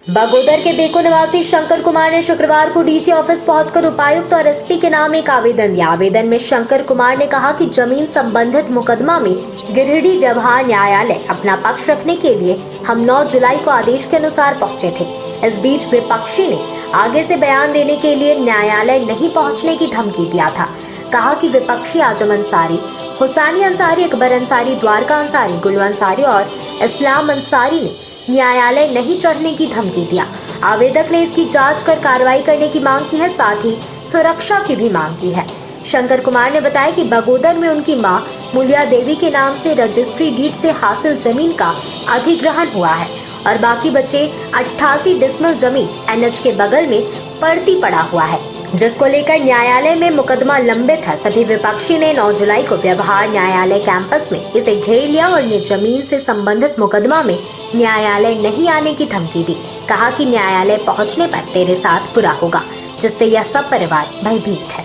बगोदर के बेको निवासी शंकर कुमार ने शुक्रवार को डीसी ऑफिस पहुंचकर उपायुक्त और एसपी के नाम एक आवेदन दिया। आवेदन में शंकर कुमार ने कहा कि जमीन संबंधित मुकदमा में गिरिडीह व्यवहार न्यायालय अपना पक्ष रखने के लिए हम 9 जुलाई को आदेश के अनुसार पहुंचे थे। इस बीच विपक्षी ने आगे से बयान देने के लिए न्यायालय नहीं पहुँचने की धमकी दिया था। कहा कि विपक्षी आजम अंसारी, हुसैनी अंसारी, अकबर अंसारी, द्वारका अंसारी, गुलू अंसारी और इस्लाम अंसारी ने न्यायालय नहीं चढ़ने की धमकी दिया। आवेदक ने इसकी जांच कर कार्रवाई करने की मांग की है, साथ ही सुरक्षा की भी मांग की है। शंकर कुमार ने बताया कि बगोदर में उनकी मां मुलिया देवी के नाम से रजिस्ट्री डीड से हासिल जमीन का अधिग्रहण हुआ है और बाकी बचे 88 डिसमिल जमीन एनएच के बगल में पड़ती पड़ा हुआ है, जिसको लेकर न्यायालय में मुकदमा लंबित है। सभी विपक्षी ने 9 जुलाई को व्यवहार न्यायालय कैंपस में इसे घेर लिया और जमीन से संबंधित मुकदमा में न्यायालय नहीं आने की धमकी दी। कहा कि न्यायालय पहुंचने पर तेरे साथ बुरा होगा, जिससे यह सब परिवार भयभीत है।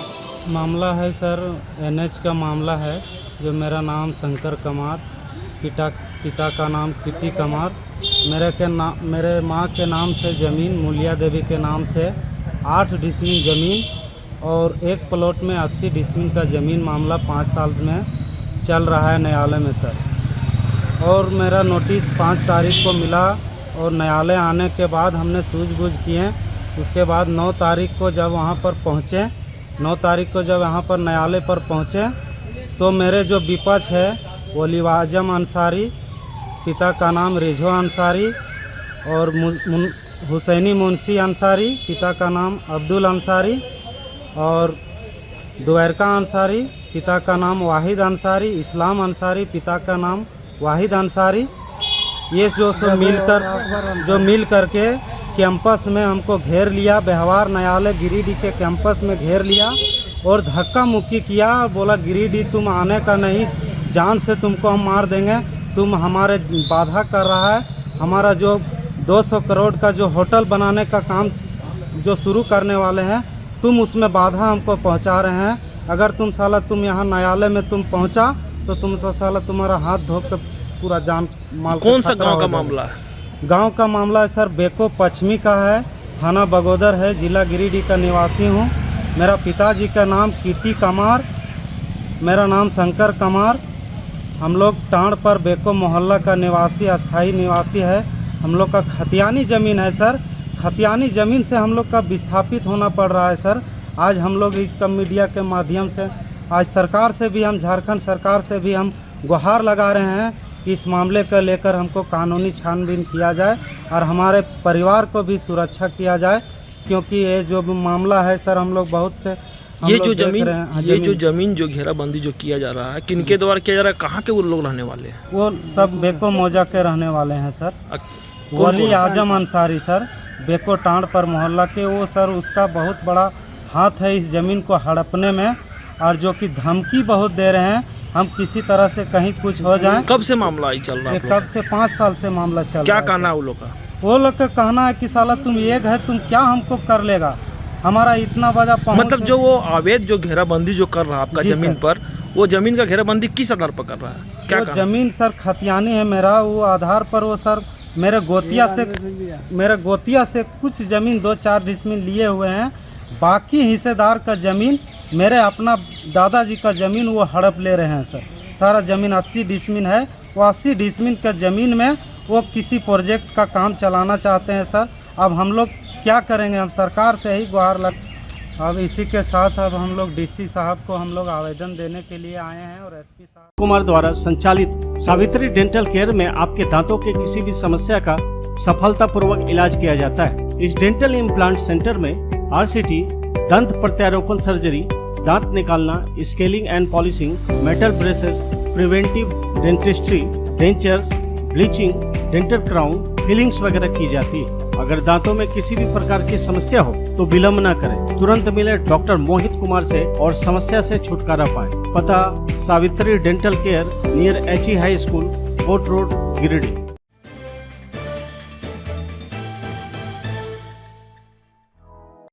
मामला है सर, एनएच का मामला है। जो मेरा नाम शंकर कुमार, पिता का नाम किटी कुमार, मेरे माँ के नाम से ज़मीन मुलिया देवी के नाम से 8 डिसमिल ज़मीन और एक प्लॉट में 80 डिसमिल का ज़मीन मामला 5 साल में चल रहा है न्यायालय में सर। और मेरा नोटिस 5 तारीख को मिला और न्यायालय आने के बाद हमने सूझबूझ किए। उसके बाद 9 तारीख को जब वहाँ पर पहुँचे, 9 तारीख को जब यहाँ पर न्यायालय पर पहुँचे तो मेरे जो विपक्ष है वो लिवाजम अंसारी, पिता का नाम रिझो अंसारी और हुसैनी मुंशी अंसारी, पिता का नाम अब्दुल अंसारी और द्वारका अंसारी, पिता का नाम वाहिद अंसारी, इस्लाम अंसारी, पिता का नाम वाहिद अंसारी, ये जो सब मिल करके कैंपस में हमको घेर लिया। व्यवहार न्यायालय गिरिडीह के कैंपस में घेर लिया और धक्का मुक्की किया। बोला गिरिडीह तुम आने का नहीं, जान से तुमको हम मार देंगे, तुम हमारे बाधा कर रहा है। हमारा जो 200 करोड़ का जो होटल बनाने का काम जो शुरू करने वाले हैं, तुम उसमें बाधा हमको पहुंचा रहे हैं। अगर तुम यहाँ न्यायालय में तुम पहुंचा तो तुम साला तुम्हारा हाथ धो के पूरा जान माल। कौन सा गांव का मामला है? गांव का मामला है सर, बेको पश्चिमी का है, थाना बगोदर है, जिला गिरिडीह का निवासी हूँ। मेरा पिताजी का नाम किटी कुमार, मेरा नाम शंकर कुमार। हम लोग टाँड़ पर बेको मोहल्ला का निवासी, अस्थाई निवासी है। हम लोग का खतियानी ज़मीन है सर। खतियानी ज़मीन से हम लोग का विस्थापित होना पड़ रहा है सर। आज हम लोग इसका मीडिया के माध्यम से आज सरकार से भी, हम झारखंड सरकार से भी हम गुहार लगा रहे हैं कि इस मामले को लेकर हमको कानूनी छानबीन किया जाए और हमारे परिवार को भी सुरक्षा किया जाए, क्योंकि ये जो मामला है सर, हम लोग बहुत से ये जो जमीन जो घेराबंदी जो किया जा रहा है, किनके द्वारा किया जा रहा है? कहाँ के वो लोग रहने वाले हैं? वो सब बेको मौजा के रहने वाले हैं सर। वली आजम अंसारी सर, बेको टाँड़ पर मोहल्ला के, वो सर उसका बहुत बड़ा हाथ है इस ज़मीन को हड़पने में, और जो कि धमकी बहुत दे रहे हैं हम किसी तरह से कहीं कुछ हो जाए। कब से मामला चल रहा है? कब से 5 साल से मामला चल रहा है। क्या कहना है वो लोग का? वो लोग का कहना है कि साला तुम एक है, तुम क्या हमको कर लेगा, हमारा इतना बड़ा मतलब जो वो अवैध जो घेराबंदी जो कर रहा है आपका ज़मीन पर, वो ज़मीन का घेराबंदी किस आधार पर कर रहा है? क्या ज़मीन सर खतियानी है मेरा, वो आधार पर वो सर मेरे गोतिया से कुछ ज़मीन 2-4 डिसमिल लिए हुए हैं। बाकी हिस्सेदार का ज़मीन, मेरे अपना दादाजी का ज़मीन वो हड़प ले रहे हैं सर। सारा ज़मीन 80 डिसमिल है, वो 80 डिसमिल का ज़मीन में वो किसी प्रोजेक्ट का काम चलाना चाहते हैं सर। अब हम लोग क्या करेंगे? हम सरकार से ही गुहार लग। अब इसी के साथ अब हम लोग डीसी साहब को हम लोग आवेदन देने के लिए आए हैं और एसपी साहब कुमार द्वारा संचालित सावित्री डेंटल केयर में आपके दांतों के किसी भी समस्या का सफलतापूर्वक इलाज किया जाता है। इस डेंटल इम्प्लांट सेंटर में RCT, दंत प्रत्यारोपण सर्जरी, दांत निकालना, scaling and polishing, metal braces, preventive dentistry, dentures, bleaching, dental crown, fillings वगैरह की जाती है। अगर दांतों में किसी भी प्रकार की समस्या हो तो विलम्ब न करें, तुरंत मिले डॉक्टर मोहित कुमार से और समस्या से छुटकारा पाएं। पता Savitri dental care near HE high school, court road, Giridih.